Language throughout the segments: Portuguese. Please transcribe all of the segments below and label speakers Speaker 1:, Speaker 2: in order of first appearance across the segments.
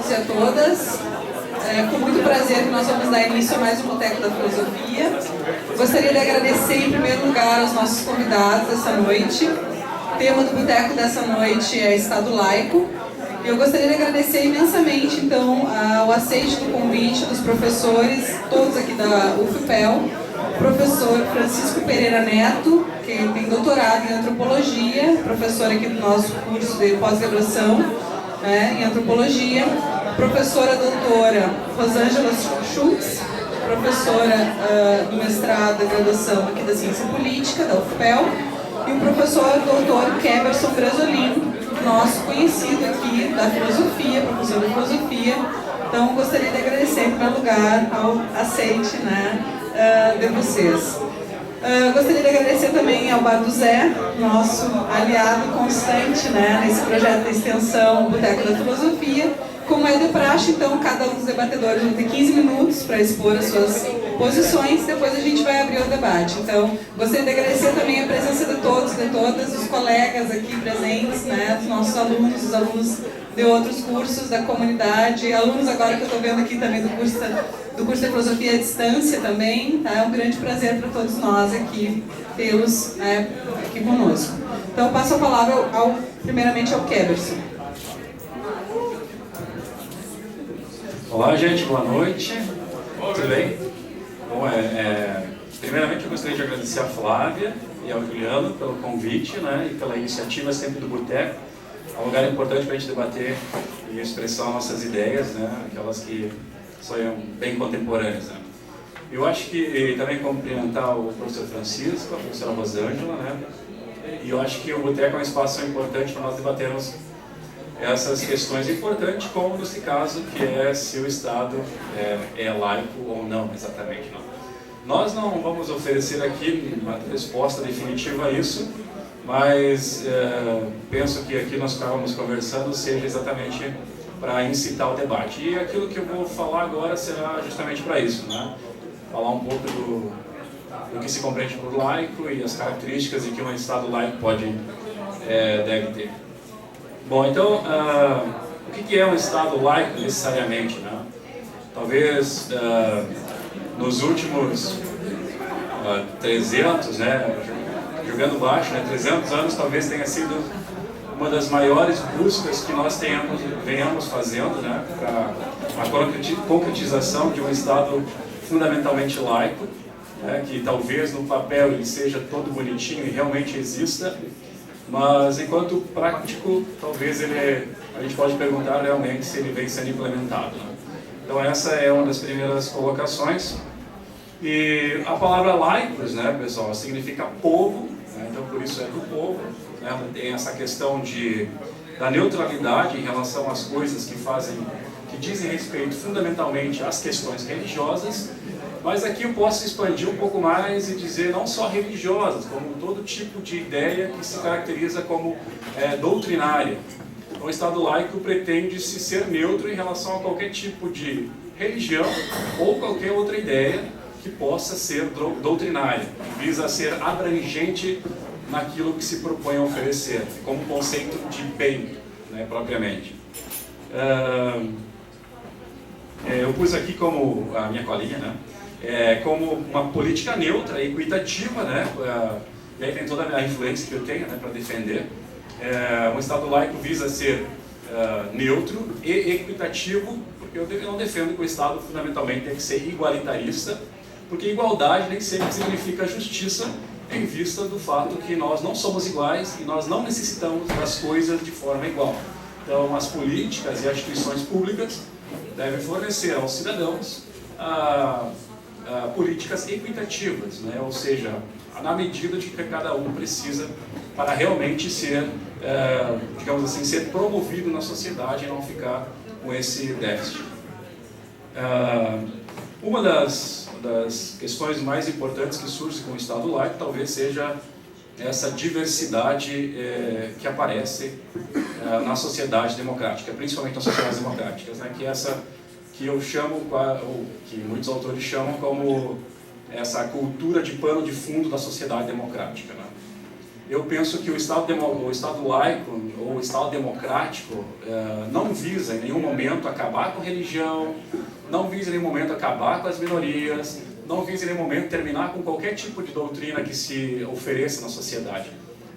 Speaker 1: todos e a todas. É com muito prazer que nós vamos dar início a mais um Boteco da Filosofia. Gostaria de agradecer em primeiro lugar aos nossos convidados essa noite. O tema do Boteco dessa noite é Estado Laico. Eu gostaria de agradecer imensamente, então, o aceite do convite dos professores, todos aqui da UFPEL, o professor Francisco Pereira Neto, que tem doutorado em Antropologia, professor aqui do nosso curso de pós-graduação em Antropologia, professora doutora Rosângela Schultz, professora do mestrado e graduação aqui da Ciência Política, da UFPEL, e o professor doutor Keverson Brasolin, nosso conhecido aqui da filosofia, professor de filosofia. Então, gostaria de agradecer em primeiro lugar ao aceite de vocês. Gostaria de agradecer também ao Bar do Zé, nosso aliado constante nesse projeto de extensão Boteco da Filosofia. Como é de praxe, então, cada um dos debatedores vai ter 15 minutos para expor as suas posições, depois a gente vai abrir o debate. Então, gostaria de agradecer também a presença de todos e de todas, os colegas aqui presentes, os nossos alunos, os alunos de outros cursos da comunidade, alunos agora que eu estou vendo aqui também do curso de Filosofia à Distância também, tá? É um grande prazer para todos nós aqui tê-los aqui conosco. Então, passo a palavra primeiramente ao Keverson.
Speaker 2: Olá, gente, boa noite. Tudo bem? Bom, primeiramente eu gostaria de agradecer a Flávia e ao Juliano pelo convite, e pela iniciativa sempre do Boteco. É um lugar importante para a gente debater e expressar nossas ideias, aquelas que são bem contemporâneas. Eu acho que também cumprimentar o professor Francisco, a professora Rosângela, e eu acho que o Boteco é um espaço importante para nós debatermos essas questões importantes, como nesse caso, que é se o Estado é laico ou não, exatamente. Nós não vamos oferecer aqui uma resposta definitiva a isso, mas penso que aqui nós estávamos conversando seja exatamente para incitar o debate. E aquilo que eu vou falar agora será justamente para isso, falar um pouco do que se compreende por laico e as características em que um Estado laico deve ter. Bom, então, o que é um Estado laico necessariamente? Talvez nos últimos 300, jogando baixo, 300 anos talvez tenha sido uma das maiores buscas que nós venhamos fazendo para a concretização de um Estado fundamentalmente laico, que talvez no papel ele seja todo bonitinho e realmente exista, mas enquanto prático, talvez a gente pode perguntar realmente se ele vem sendo implementado. Então essa é uma das primeiras colocações. E a palavra laicos, pessoal, significa povo, então por isso é do povo. Tem essa questão da neutralidade em relação às coisas que dizem respeito fundamentalmente às questões religiosas. Mas aqui eu posso expandir um pouco mais e dizer não só religiosas, como todo tipo de ideia que se caracteriza como doutrinária. O Estado laico pretende-se ser neutro em relação a qualquer tipo de religião ou qualquer outra ideia que possa ser doutrinária, que visa ser abrangente naquilo que se propõe a oferecer, como conceito de bem, propriamente. Eu pus aqui como a minha colinha, como uma política neutra e equitativa, e aí tem toda a influência que eu tenho para defender. Um Estado laico visa ser neutro e equitativo, porque eu não defendo que o Estado fundamentalmente tem que ser igualitarista, porque igualdade nem sempre significa justiça, em vista do fato que nós não somos iguais e nós não necessitamos das coisas de forma igual. Então, as políticas e as instituições públicas devem fornecer aos cidadãos políticas equitativas, ou seja, na medida de que cada um precisa para realmente ser, digamos assim, ser promovido na sociedade e não ficar com esse déficit. Uma das questões mais importantes que surge com o Estado laico talvez seja essa diversidade que aparece na sociedade democrática, principalmente nas sociedades democráticas, que é essa que eu chamo, ou que muitos autores chamam como essa cultura de pano de fundo da sociedade democrática. eu penso que o Estado laico ou o Estado democrático não visa em nenhum momento acabar com a religião, não visa em nenhum momento acabar com as minorias, não visa em nenhum momento terminar com qualquer tipo de doutrina que se ofereça na sociedade.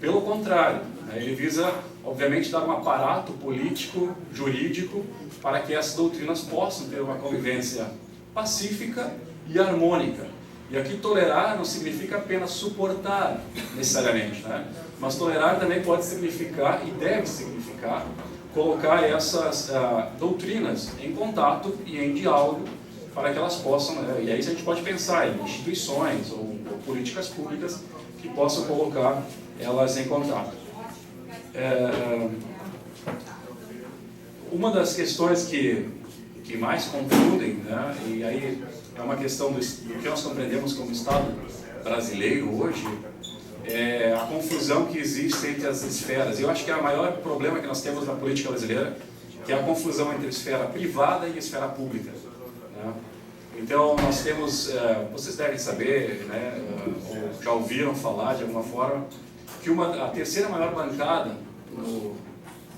Speaker 2: Pelo contrário, ele visa, obviamente, dar um aparato político, jurídico, para que essas doutrinas possam ter uma convivência pacífica e harmônica. E aqui tolerar não significa apenas suportar, necessariamente, né? Mas tolerar também pode significar, e deve significar, colocar essas doutrinas em contato e em diálogo para que elas possam, né? E aí a gente pode pensar em instituições ou políticas públicas que possam colocar elas em contato. Uma das questões que mais confundem, né? E aí é uma questão do que nós compreendemos como Estado brasileiro hoje, é a confusão que existe entre as esferas. Eu acho que é o maior problema que nós temos na política brasileira, que é a confusão entre a esfera privada e a esfera pública, né? Então, nós temos, vocês devem saber, né, ou já ouviram falar de alguma forma, que a terceira maior bancada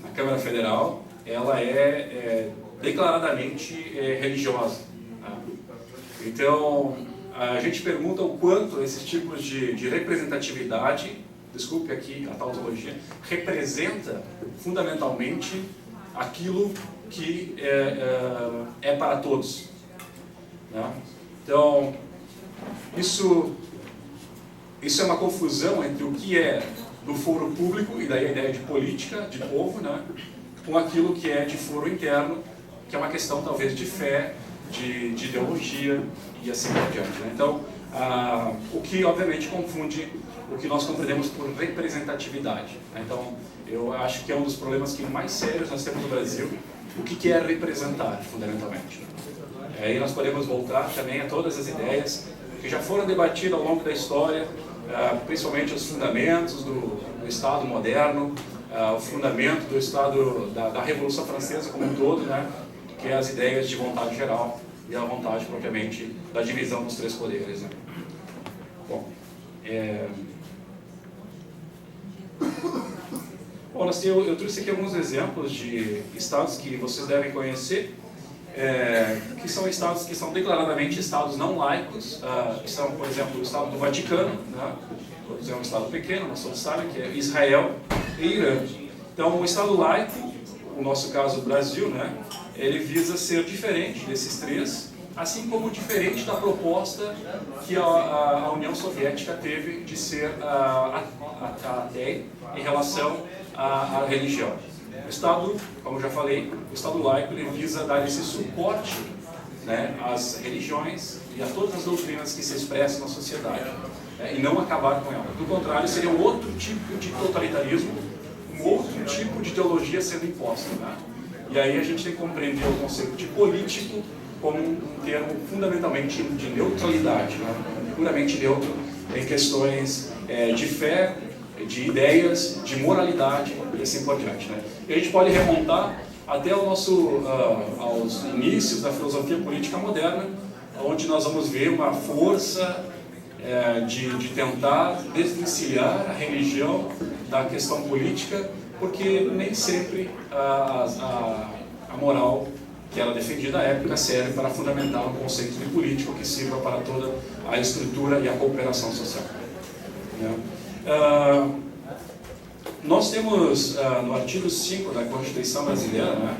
Speaker 2: na Câmara Federal, ela é declaradamente religiosa, né? Então, a gente pergunta o quanto esses tipos de representatividade, desculpe aqui a tautologia, representa fundamentalmente aquilo que é para todos, né? Então, isso é uma confusão entre o que é do foro público, e daí a ideia de política, de povo, né, com aquilo que é de foro interno, que é uma questão talvez de fé, de ideologia e assim por diante, né? Então, o que obviamente confunde o que nós compreendemos por representatividade, né? Então, eu acho que é um dos problemas que mais sérios nós temos no Brasil, o que é representar, fundamentalmente. Aí nós podemos voltar também a todas as ideias que já foram debatidas ao longo da história, principalmente os fundamentos do Estado moderno, o fundamento do Estado da Revolução Francesa como um todo, né, que é as ideias de vontade geral e a vontade propriamente da divisão dos três poderes, né. Bom, eu trouxe aqui alguns exemplos de estados que vocês devem conhecer, que são estados que são declaradamente estados não laicos, que são, por exemplo, o Estado do Vaticano, né? É um estado pequeno, nós todos sabem, que é Israel e Irã. Então, o Estado laico, no nosso caso o Brasil, né, ele visa ser diferente desses três, assim como diferente da proposta que a União Soviética teve de ser ateia em relação à religião. O Estado, como eu já falei, o Estado laico, ele visa dar esse suporte, né, às religiões e a todas as doutrinas que se expressam na sociedade, né, e não acabar com ela. Do contrário, seria um outro tipo de totalitarismo, um outro tipo de ideologia sendo imposta, né? E aí a gente tem que compreender o conceito de político como um termo fundamentalmente de neutralidade, né, puramente neutro em questões de fé, de ideias, de moralidade e assim por diante, né? E a gente pode remontar até aos inícios da filosofia política moderna, onde nós vamos ver uma força de tentar desvencilhar a religião da questão política, porque nem sempre a moral que era defendida à época serve para fundamentar um conceito de político que sirva para toda a estrutura e a cooperação social, né? Nós temos no artigo 5 da Constituição Brasileira, né,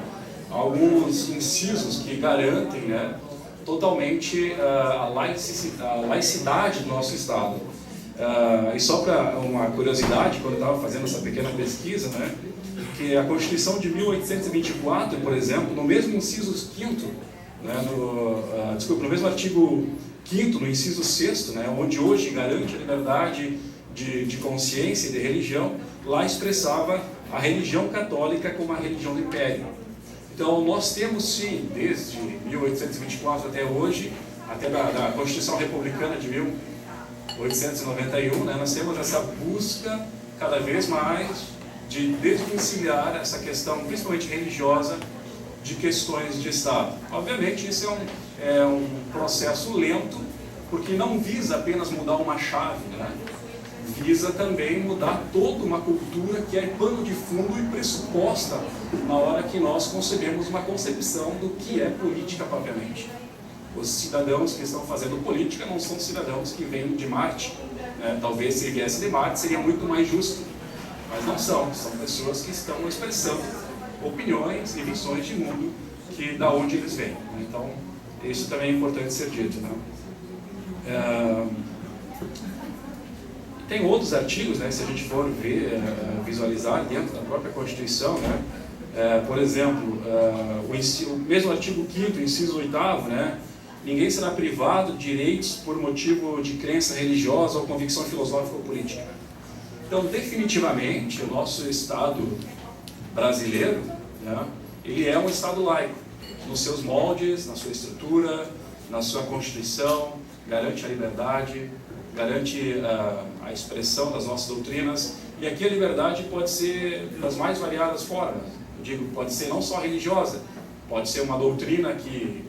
Speaker 2: alguns incisos que garantem, né, totalmente a laicidade do nosso Estado. E só para uma curiosidade, quando eu estava fazendo essa pequena pesquisa, né, que a Constituição de 1824, por exemplo, no mesmo inciso 5º, né, no mesmo artigo 5º, no inciso 6º, né, onde hoje garante a liberdade de consciência e de religião, lá expressava a religião católica como a religião do Império. Então, nós temos sim, desde 1824 até hoje, até da Constituição Republicana de 1891, né, nós temos essa busca cada vez mais de desvencilhar essa questão, principalmente religiosa, de questões de Estado. Obviamente, isso é um processo lento, porque não visa apenas mudar uma chave, né? visa também mudar toda uma cultura que é pano de fundo e pressuposta na hora que nós concebemos uma concepção do que é política propriamente. Os cidadãos que estão fazendo política não são cidadãos que vêm de Marte. Talvez se viesse de Marte seria muito mais justo, mas não são. São pessoas que estão expressando opiniões e visões de mundo que da onde eles vêm. Então, isso também é importante ser dito, né? Tem outros artigos, né, se a gente for ver, visualizar dentro da própria Constituição, né? Por exemplo, o mesmo artigo 5º, inciso 8º, né? Ninguém será privado de direitos por motivo de crença religiosa ou convicção filosófica ou política. Então, definitivamente, o nosso Estado brasileiro, né, ele é um Estado laico, nos seus moldes, na sua estrutura, na sua Constituição, garante a liberdade, garante a expressão das nossas doutrinas, e aqui a liberdade pode ser das mais variadas formas. Eu digo, pode ser não só religiosa, pode ser uma doutrina que,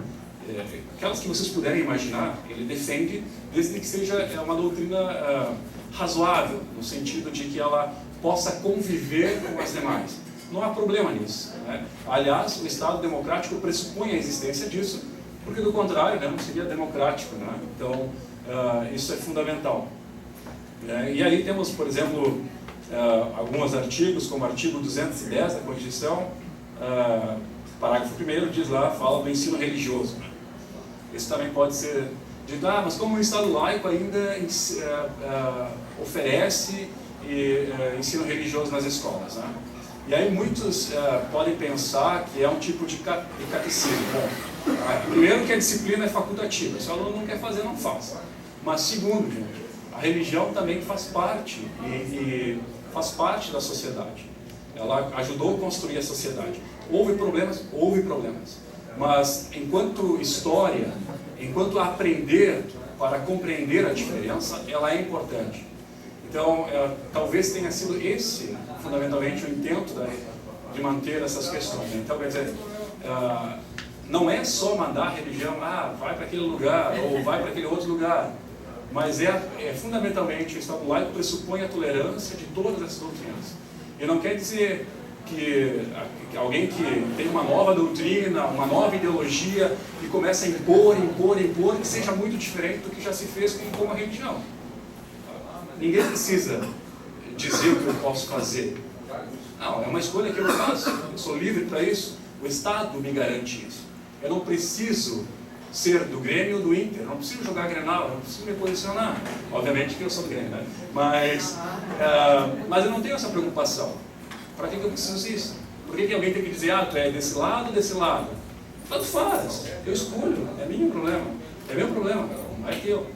Speaker 2: aquelas que vocês puderem imaginar, ele defende, desde que seja uma doutrina razoável, no sentido de que ela possa conviver com as demais. Não há problema nisso, né? Aliás, o Estado democrático pressupõe a existência disso, porque do contrário, né, não seria democrático, né? Então, isso é fundamental. E aí temos, por exemplo, alguns artigos, como o artigo 210 da Constituição, parágrafo 1º diz lá, fala do ensino religioso. Isso também pode ser dito, mas como o Estado laico ainda oferece ensino religioso nas escolas, né? E aí muitos podem pensar que é um tipo de catecismo. Bom, primeiro que a disciplina é facultativa, se o aluno não quer fazer, não faça. Mas segundo, gente, a religião também faz parte, e faz parte da sociedade. Ela ajudou a construir a sociedade. Houve problemas? Houve problemas. Mas enquanto história, enquanto aprender para compreender a diferença, ela é importante. Então, talvez tenha sido esse, fundamentalmente, o intento de manter essas questões. Então, quer dizer, não é só mandar a religião, vai para aquele lugar, ou vai para aquele outro lugar, mas fundamentalmente o Estado laico pressupõe a tolerância de todas essas doutrinas. E não quer dizer que alguém que tem uma nova doutrina, uma nova ideologia, e começa a impor, que seja muito diferente do que já se fez com a religião. Ninguém precisa dizer o que eu posso fazer. Não, é uma escolha que eu faço. Eu sou livre para isso. O Estado me garante isso. Eu não preciso ser do Grêmio ou do Inter. Eu não preciso jogar Grenal. Eu não preciso me posicionar. Obviamente que eu sou do Grêmio, né? Mas eu não tenho essa preocupação. Para que eu preciso disso? Por que alguém tem que dizer, tu é desse lado ou desse lado? Tanto faz. Eu escolho. É meu problema. É meu problema. Não é teu.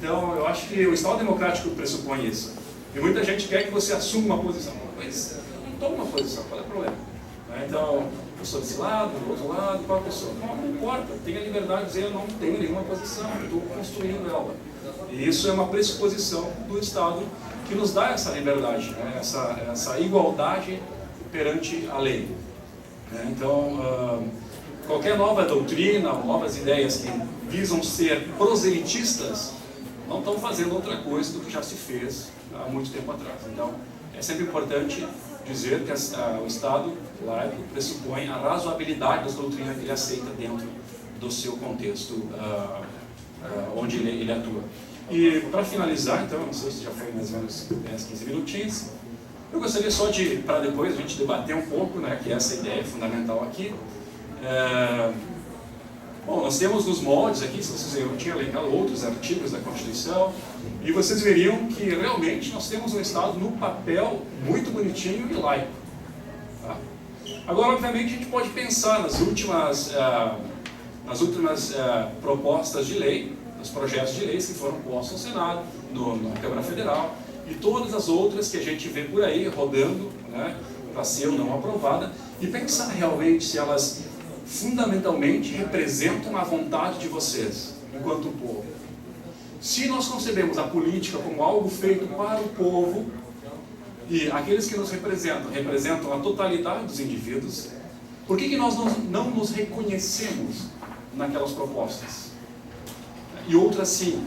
Speaker 2: Então, eu acho que o Estado democrático pressupõe isso. E muita gente quer que você assuma uma posição. Mas não toma uma posição, qual é o problema? Então, eu sou desse lado, do outro lado, qual a pessoa? Não importa, tem a liberdade de dizer eu não tenho nenhuma posição, eu estou construindo ela. E isso é uma pressuposição do Estado que nos dá essa liberdade, né? essa igualdade perante a lei. Então, qualquer nova doutrina, novas ideias que visam ser proselitistas, não estão fazendo outra coisa do que já se fez há muito tempo atrás. Então, é sempre importante dizer que o Estado laico pressupõe a razoabilidade das doutrinas que ele aceita dentro do seu contexto onde ele atua. E para finalizar, então, não sei se já foi mais ou menos 10, 15 minutinhos, eu gostaria só de, para depois a gente debater um pouco, né, que essa ideia é fundamental aqui. Bom, nós temos nos moldes aqui, se vocês eu tinha legal outros artigos da Constituição, e vocês veriam que realmente nós temos um Estado no papel muito bonitinho e laico. Tá? Agora, obviamente, a gente pode pensar nas últimas propostas de lei, nos projetos de leis que foram postos no Senado, na Câmara Federal, e todas as outras que a gente vê por aí rodando, né, para ser ou não aprovada, e pensar realmente se elas fundamentalmente representam a vontade de vocês, enquanto povo. Se nós concebemos a política como algo feito para o povo, e aqueles que nos representam a totalidade dos indivíduos, por que nós não nos reconhecemos naquelas propostas? E outras sim.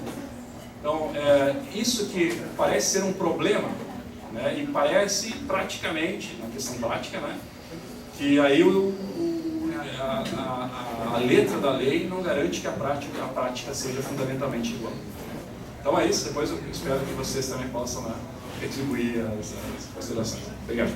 Speaker 2: Então, isso que parece ser um problema, né, e parece praticamente, na questão prática, né, que aí a letra da lei não garante que a prática seja fundamentalmente igual. Então é isso, depois eu espero que vocês também possam retribuir as considerações. Obrigado.